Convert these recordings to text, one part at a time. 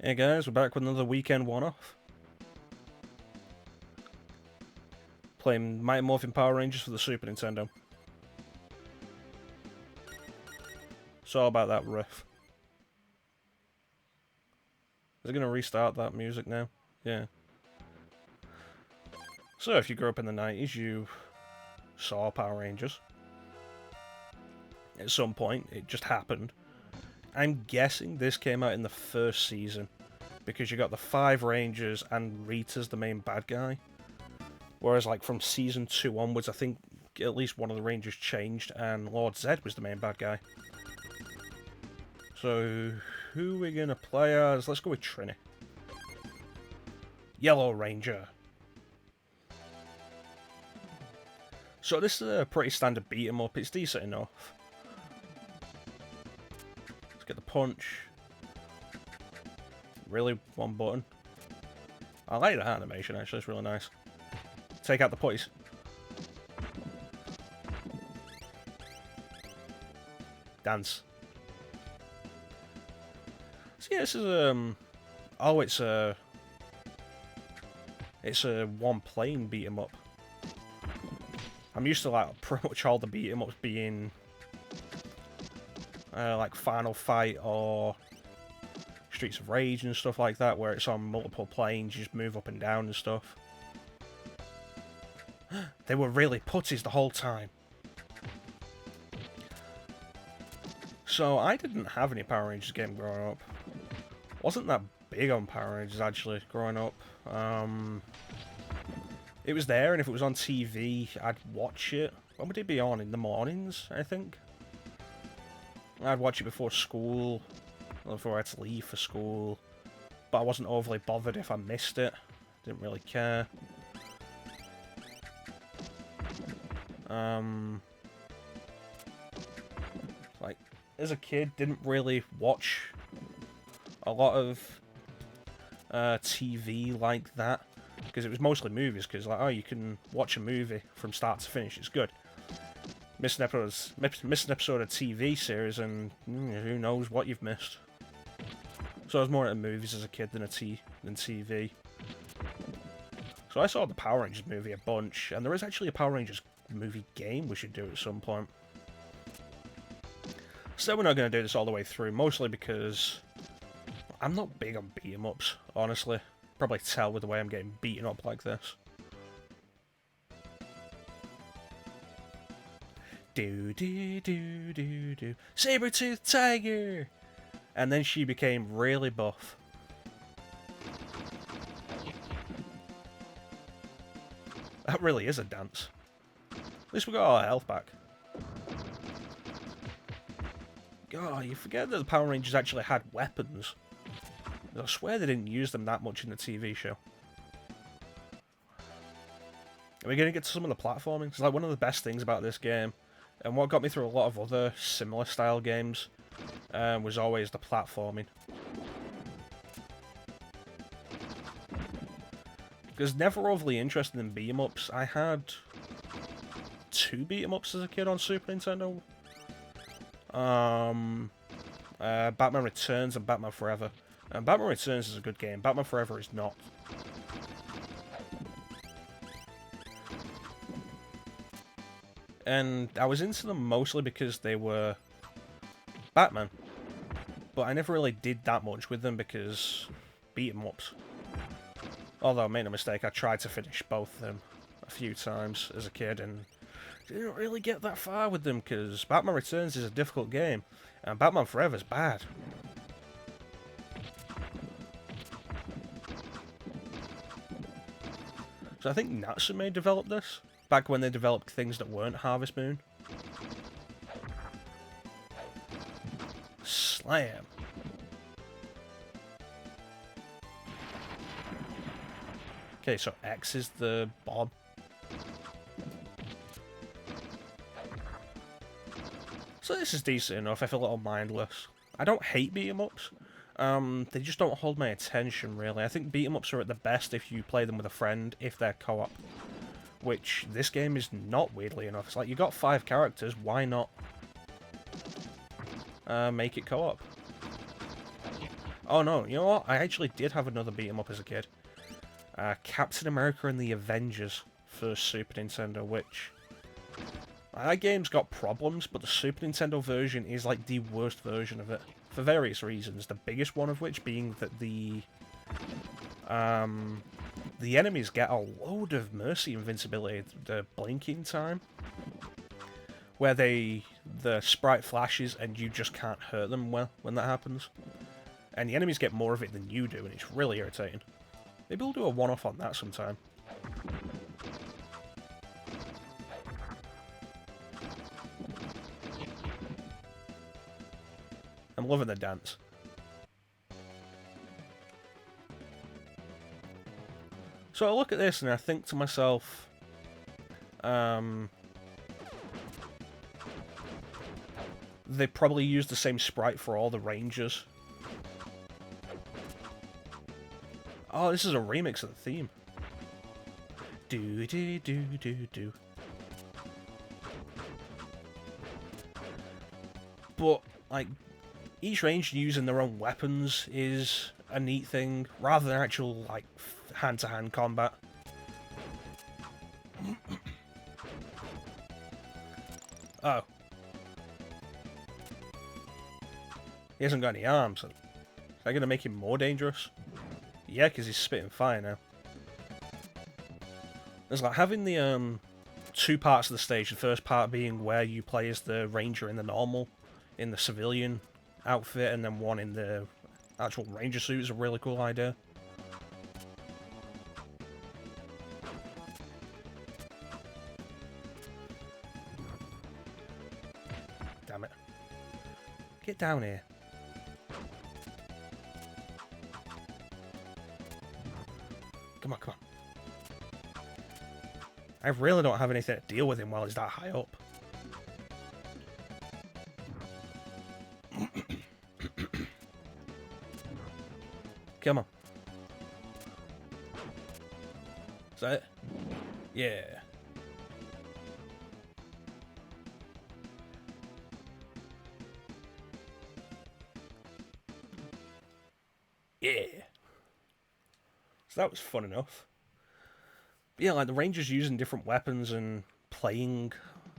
Hey guys, we're back with another weekend one-off. Playing Mighty Morphin Power Rangers for the Super Nintendo. It's all about that riff. Is it going to restart that music now? Yeah. So if you grew up in the 90s, you saw Power Rangers. At some point, it just happened. I'm guessing this came out in the first season, because you got the 5 Rangers and Rita's the main bad guy. Whereas, like, from Season 2 onwards, I think at least one of the Rangers changed, and Lord Zed was the main bad guy. So, who are we going to play as? Let's go with Trini. Yellow Ranger. So this is a pretty standard beat-em-up. It's decent enough. Let's get the punch. Really, one button. I like that animation, actually. It's really nice. Take out the putties. Dance. So yeah, this is oh, it's a one plane beat 'em up. I'm used to like pretty much all the beat 'em ups being like Final Fight or Streets of Rage and stuff like that, where it's on multiple planes, you just move up and down and stuff. They were really putties the whole time. So I didn't have any Power Rangers game growing up. Wasn't that big on Power Rangers actually growing up. It was there, and if it was on TV, I'd watch it. When would it be on? In the mornings, I think. I'd watch it before school, or before I had to leave for school. But I wasn't overly bothered if I missed it. Didn't really care. Like, as a kid, didn't really watch a lot of TV like that, because it was mostly movies, because like, oh, you can watch a movie from start to finish, it's good. Miss an episode of TV series and who knows what you've missed. So I was more into movies as a kid than TV. So I saw the Power Rangers movie a bunch, and there is actually a Power Rangers movie game we should do at some point. So we're not going to do this all the way through, mostly because I'm not big on beat-em-ups, honestly. Probably tell with the way I'm getting beaten up like this. Do do do do do. Saber-toothed tiger! And then she became really buff. That really is a dance. At least we got our health back. God, you forget that the Power Rangers actually had weapons. I swear they didn't use them that much in the TV show. Are we going to get to some of the platforming? It's like one of the best things about this game, and what got me through a lot of other similar style games, was always the platforming. Because never overly interested in beat-em-ups. I had 2 beat-em-ups as a kid on Super Nintendo. Batman Returns and Batman Forever. And Batman Returns is a good game. Batman Forever is not. And I was into them mostly because they were Batman. But I never really did that much with them because beat-em-ups. Although, I made a mistake, I tried to finish both of them a few times as a kid and didn't really get that far with them because Batman Returns is a difficult game and Batman Forever is bad. So I think Natsume developed this, back when they developed things that weren't Harvest Moon. Slam. Okay, so X is the bomb. So this is decent enough, I feel a little mindless. I don't hate beat-em-ups. They just don't hold my attention, really. I think beat-em-ups are at the best if you play them with a friend, if they're co-op. Which, this game is not, weirdly enough. It's like, you got 5 characters, why not make it co-op? Oh no, you know what? I actually did have another beat 'em up as a kid. Captain America and the Avengers for Super Nintendo, which... that game's got problems, but the Super Nintendo version is like the worst version of it. For various reasons, the biggest one of which being that the enemies get a load of mercy invincibility, the blinking time, where the sprite flashes and you just can't hurt them well when that happens. And the enemies get more of it than you do, and it's really irritating. Maybe we'll do a one-off on that sometime. I'm loving the dance. So I look at this and I think to myself, they probably used the same sprite for all the Rangers. Oh, this is a remix of the theme. Do do do do do. But like, each Ranger using their own weapons is a neat thing, rather than actual like hand-to-hand combat. Oh. He hasn't got any arms. Is that going to make him more dangerous? Yeah, because he's spitting fire now. It's like having the two parts of the stage. The first part being where you play as the Ranger in the normal, in the civilian outfit, and then one in the actual Ranger suit is a really cool idea. Damn it. Get down here. Come on, come on. I really don't have anything to deal with him while he's that high up. Come on. Is that it? Yeah. Yeah. So that was fun enough. But yeah, like the Rangers using different weapons and playing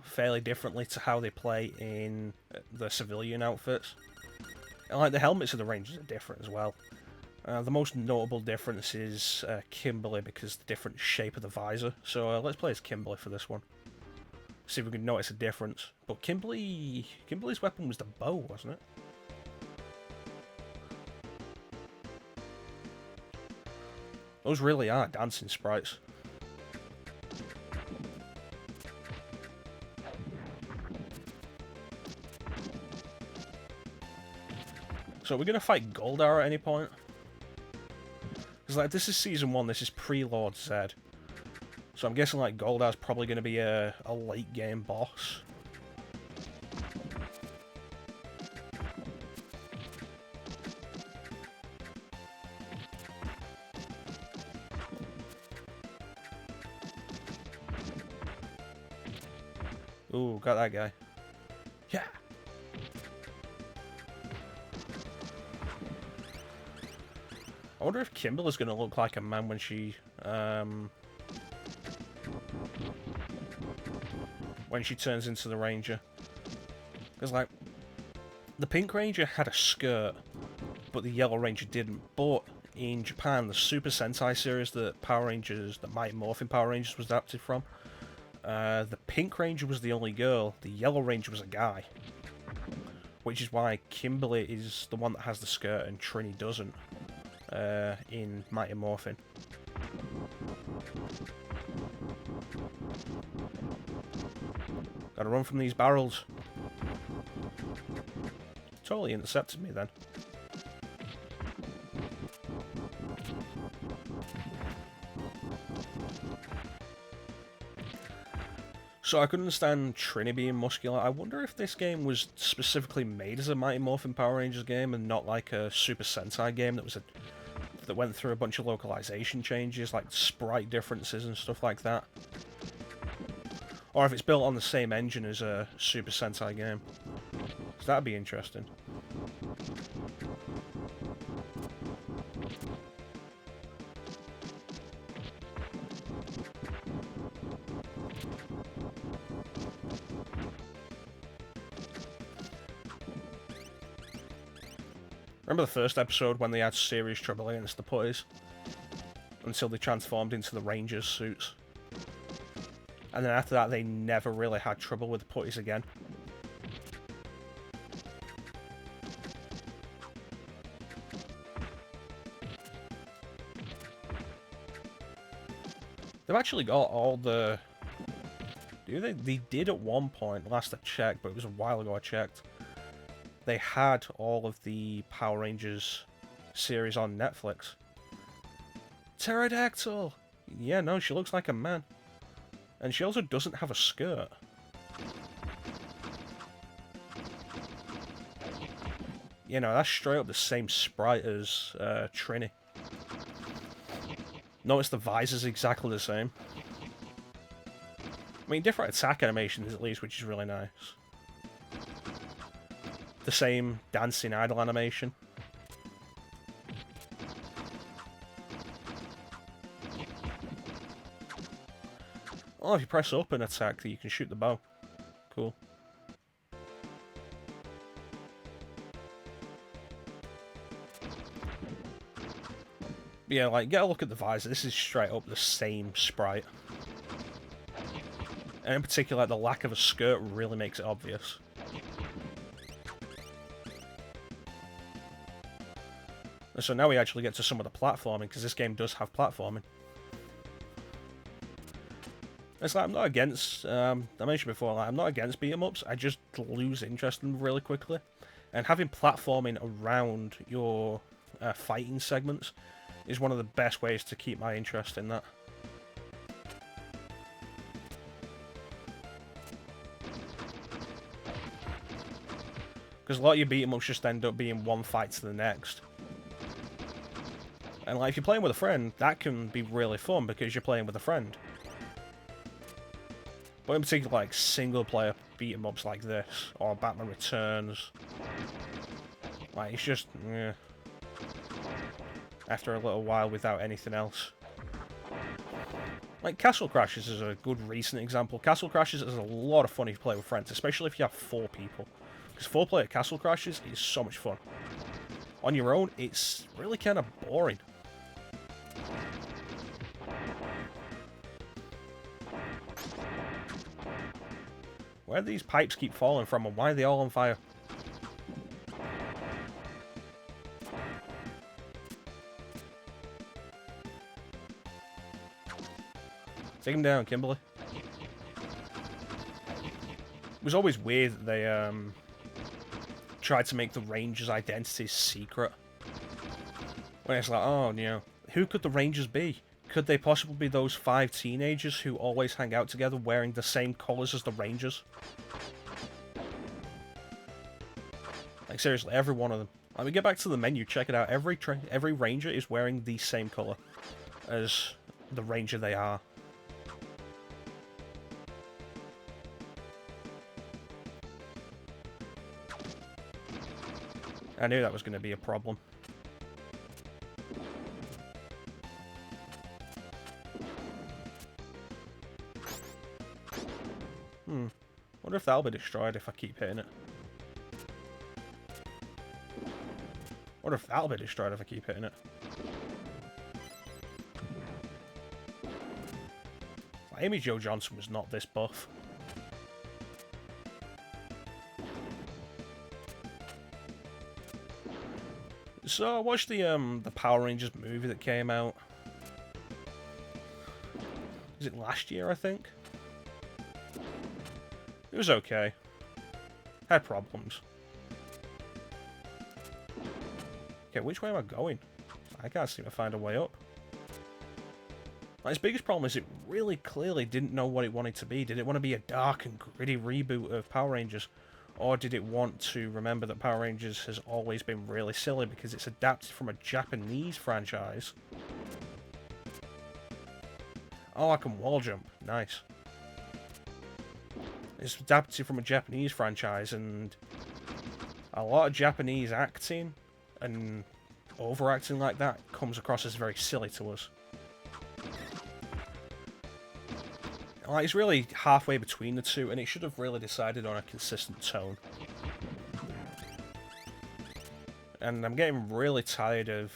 fairly differently to how they play in the civilian outfits. And like the helmets of the Rangers are different as well. The most notable difference is Kimberly, because the different shape of the visor. So let's play as Kimberly for this one. See if we can notice a difference. But Kimberly's weapon was the bow, wasn't it? Those really are dancing sprites. So we're going to fight Goldar at any point? Because like, this is Season 1, this is pre-Lord Zed. So I'm guessing like Goldar's probably going to be a late game boss. Ooh, got that guy. Yeah! I wonder if Kimberly's going to look like a man when she turns into the Ranger. Because, like, the Pink Ranger had a skirt, but the Yellow Ranger didn't. But in Japan, the Super Sentai series that Mighty Morphin Power Rangers was adapted from, the Pink Ranger was the only girl, the Yellow Ranger was a guy. Which is why Kimberly is the one that has the skirt and Trini doesn't, in Mighty Morphin. Gotta run from these barrels. Totally intercepted me then. So I could understand Trini being muscular. I wonder if this game was specifically made as a Mighty Morphin Power Rangers game and not like a Super Sentai game that went through a bunch of localization changes, like sprite differences and stuff like that. Or if it's built on the same engine as a Super Sentai game. So that'd be interesting. Remember the first episode when they had serious trouble against the putties? Until they transformed into the Rangers suits. And then after that, they never really had trouble with the putties again. They've actually got all the... They did at one point, last I checked, but it was a while ago I checked. They had all of the Power Rangers series on Netflix. Pterodactyl! Yeah, no, she looks like a man. And she also doesn't have a skirt. You know, that's straight up the same sprite as Trini. Notice the visor's exactly the same. I mean, different attack animations at least, which is really nice. The same dancing idle animation. Oh, if you press up and attack, you can shoot the bow. Cool. Yeah, like, get a look at the visor. This is straight up the same sprite. And in particular, the lack of a skirt really makes it obvious. And so now we actually get to some of the platforming, because this game does have platforming. It's like, I'm not against, I mentioned before, like, I'm not against beat-em-ups, I just lose interest in them really quickly. And having platforming around your fighting segments is one of the best ways to keep my interest in that. Because a lot of your beat-em-ups just end up being one fight to the next. And like, if you're playing with a friend, that can be really fun because you're playing with a friend. But in particular, like, single-player beat-em-ups like this, or Batman Returns, like, it's just, eh, after a little while without anything else. Like, Castle Crashers is a good recent example. Castle Crashers is a lot of fun if you play with friends, especially if you have 4 people. Because 4-player Castle Crashers is so much fun. On your own, it's really kind of boring. Where do these pipes keep falling from, and why are they all on fire? Take him down, Kimberly. It was always weird that they tried to make the Rangers' identities secret. When it's like, oh, you know, who could the Rangers be? Could they possibly be those 5 teenagers who always hang out together wearing the same colours as the Rangers? Like, seriously, every one of them. Let me get back to the menu, check it out. Every Ranger is wearing the same colour as the Ranger they are. I knew that was going to be a problem. Wonder if that'll be destroyed if I keep hitting it. Wonder if that'll be destroyed if I keep hitting it. Like, Amy Jo Johnson was not this buff. So I watched the Power Rangers movie that came out. Is it last year, I think? It was okay. Had problems. Okay, which way am I going? I can't seem to find a way up. Like, its biggest problem is it really clearly didn't know what it wanted to be. Did it want to be a dark and gritty reboot of Power Rangers? Or did it want to remember that Power Rangers has always been really silly because it's adapted from a Japanese franchise? Oh, I can wall jump. Nice. It's adapted from a Japanese franchise, and a lot of Japanese acting and overacting like that comes across as very silly to us. Like, it's really halfway between the two, and it should have really decided on a consistent tone. And I'm getting really tired of...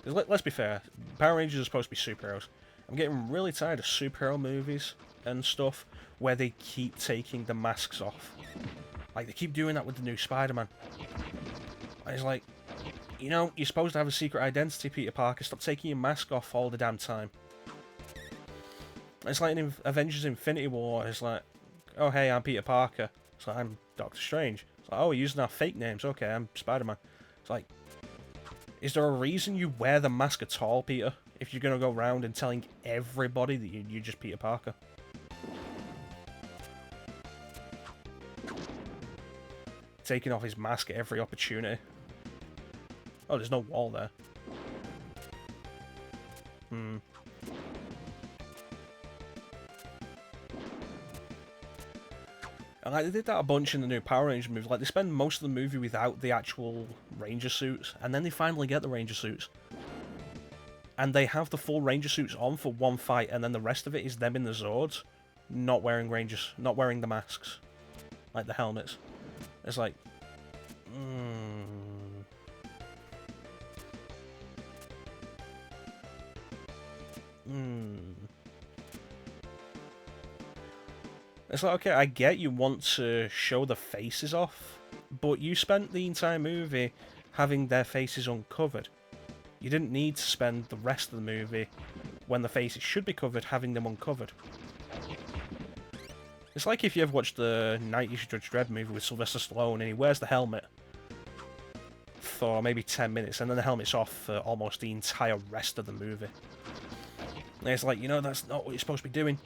Let's be fair, Power Rangers are supposed to be superheroes. I'm getting really tired of superhero movies and stuff where they keep taking the masks off. Like, they keep doing that with the new Spider-Man. And it's like, you know, you're supposed to have a secret identity, Peter Parker. Stop taking your mask off all the damn time. It's like in Avengers Infinity War. It's like, oh, hey, I'm Peter Parker. It's like, I'm Doctor Strange. It's like, oh, we're using our fake names. Okay, I'm Spider-Man. It's like, is there a reason you wear the mask at all, Peter? If you're going to go around and telling everybody that you're just Peter Parker. Taking off his mask at every opportunity. Oh, there's no wall there. And like, they did that a bunch in the new Power Rangers movie. Like, they spend most of the movie without the actual Ranger suits, and then they finally get the Ranger suits. And they have the full Ranger suits on for one fight, and then the rest of it is them in the Zords, not wearing the masks. Like the helmets. It's like... It's like, okay, I get you want to show the faces off, but you spent the entire movie having their faces uncovered. You didn't need to spend the rest of the movie, when the faces should be covered, having them uncovered. It's like if you ever watched the 90s Judge Dredd movie with Sylvester Stallone and he wears the helmet for maybe 10 minutes and then the helmet's off for almost the entire rest of the movie. And it's like, you know, that's not what you're supposed to be doing.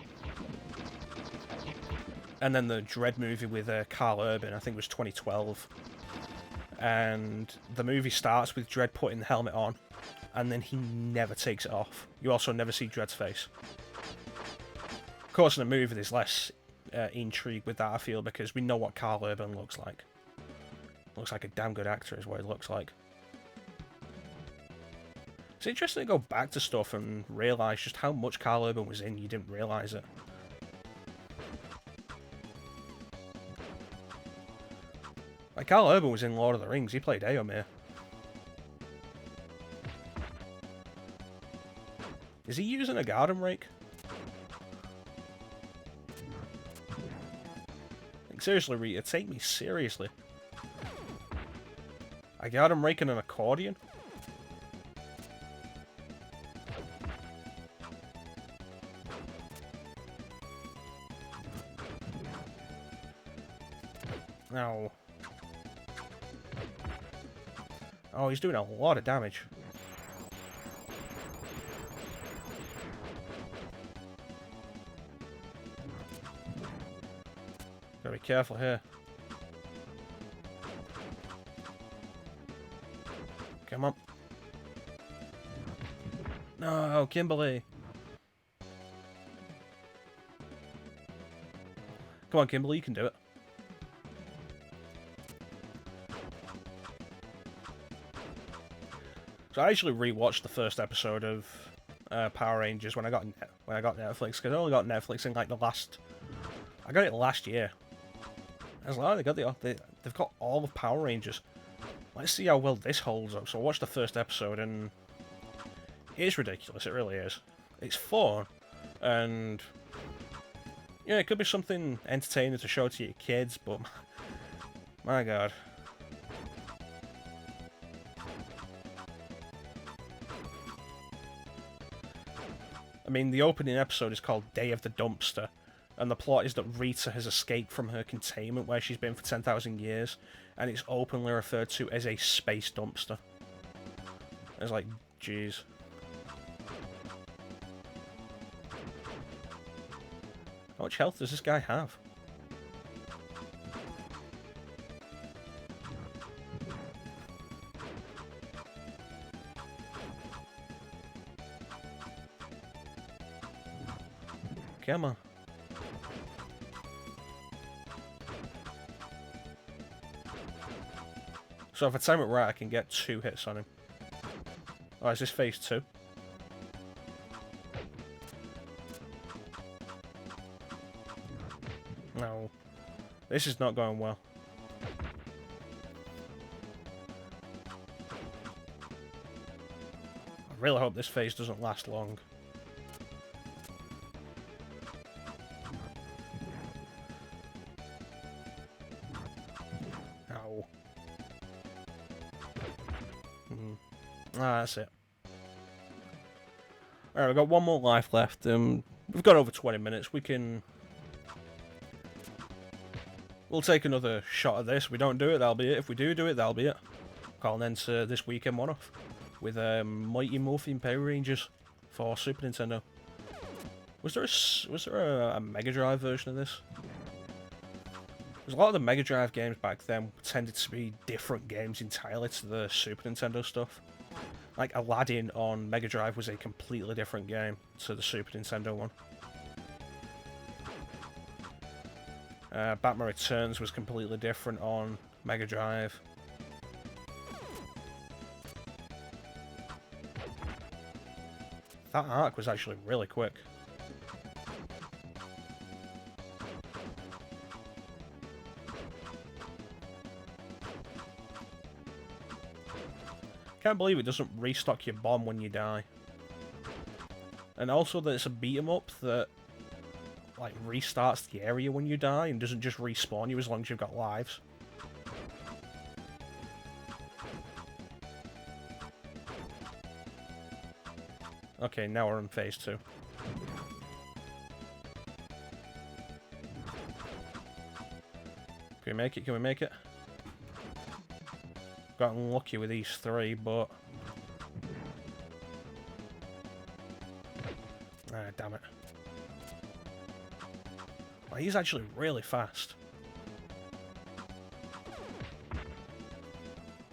And then the Dredd movie with Carl Urban, I think it was 2012. And the movie starts with Dredd putting the helmet on, and then he never takes it off. You also never see Dredd's face. Of course, in the movie, there's less intrigue with that, I feel, because we know what Carl Urban looks like. Looks like a damn good actor is what he looks like. It's interesting to go back to stuff and realise just how much Carl Urban was in, you didn't realise it. Like, Carl Urban was in Lord of the Rings, he played Eomer. Is he using a garden rake? Like, seriously, Rita, take me seriously. A garden rake and an accordion? No. Oh, he's doing a lot of damage. Gotta be careful here. Come on. No, Kimberly. Come on, Kimberly, you can do it. So I actually rewatched the first episode of Power Rangers when I got Netflix, because I only got Netflix in like I got it last year. I was like, oh, they've got all of Power Rangers. Let's see how well this holds up. So I watched the first episode, and it is ridiculous. It really is. It's fun, and yeah, it could be something entertaining to show to your kids, but my God. I mean, the opening episode is called Day of the Dumpster, and the plot is that Rita has escaped from her containment where she's been for 10,000 years, and it's openly referred to as a space dumpster. It's like, jeez. How much health does this guy have? Come on. So if I time it right, I can get 2 hits on him. Oh, is this phase 2? No. This is not going well. really hope this phase doesn't last long. Ow. Ah, that's it. Alright, we've got one more life left. We've got over 20 minutes. We'll take another shot at this. If we don't do it, that'll be it. If we do it, that'll be it. Call an end to this weekend one-off with Mighty Morphin Power Rangers for Super Nintendo. Was there a Mega Drive version of this? Because a lot of the Mega Drive games back then tended to be different games entirely to the Super Nintendo stuff. Like Aladdin on Mega Drive was a completely different game to the Super Nintendo one. Batman Returns was completely different on Mega Drive. That arc was actually really quick. Can't believe it doesn't restock your bomb when you die. And also that it's a beat 'em up that like restarts the area when you die and doesn't just respawn you as long as you've got lives. Okay, now we're on phase 2. Can we make it? Can we make it? Got unlucky with these 3, but... Ah, damn it. Well, he's actually really fast.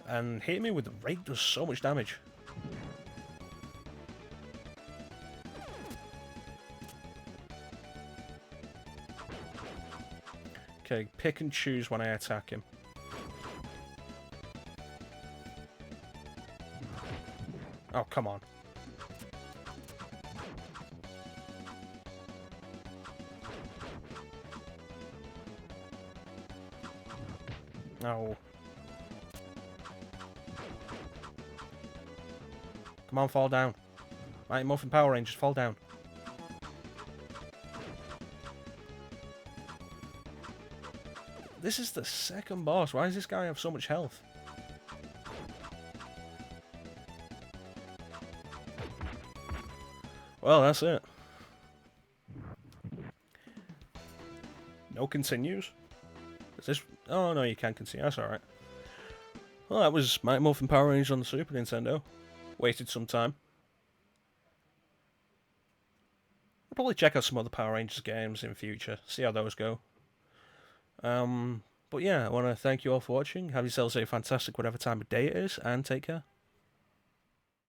And hitting me with the rake does so much damage. Okay, pick and choose when I attack him. Oh, come on. No. Come on, fall down. Mighty Morphin Power Rangers, fall down. This is the second boss. Why does this guy have so much health? Well, that's it. No continues? Is this... Oh, no, you can continue. That's alright. Well, that was Mighty Morphin Power Rangers on the Super Nintendo. Waited some time. I'll probably check out some other Power Rangers games in future. See how those go. But yeah, I want to thank you all for watching. Have yourselves a fantastic whatever time of day it is, and take care.